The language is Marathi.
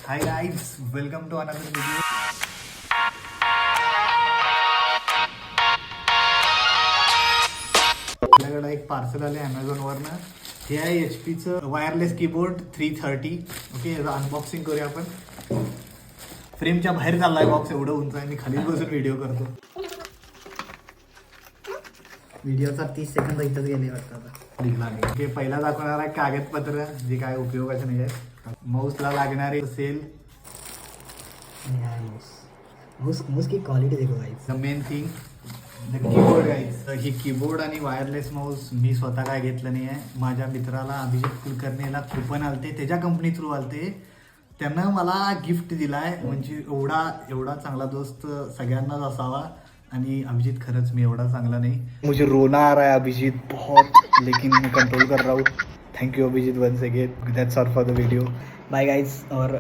High guys, welcome to another video. आपल्याकडे एक पार्सल आले अमेझॉनवरनं. हे आहे HP चं वायरलेस कीबोर्ड 330. ओके, याचं अनबॉक्सिंग करूया आपण. फ्रेमच्या बाहेर चाललाय बॉक्स, एवढं उंच आहे. मी खाली बसून व्हिडिओ करतो. व्हिडिओचा 30 सेकंद इथंच गेले वाटतं आता. निघला नाही. ओके, पहिला दाखवणार आहे कागदपत्र, जे काय उपयोगाचे नाही आहे. माऊसला लागणारे सेल. माउस की क्वालिटी देखो guys. The main thing the keyboard guys. He keyboard आणि वायरलेस माऊस मी स्वतः काय घेतलं नाही आहे. माझ्या मित्राला अभिजित कुलकर्णीला कुपन आलते, त्याच्या कंपनी थ्रू आलते. त्यानं मला गिफ्ट दिला आहे. म्हणजे एवढा चांगला दोस्त सगळ्यांनाच असावा. आणि अभिजित खरंच मी एवढा चांगला नहीं. मुझे रोना आ रहा है अभिजित बहुत, लेकिन मैं कंट्रोल कर रहा हूँ. Thank you Abhijit once again. That's all for the video. Bye guys. और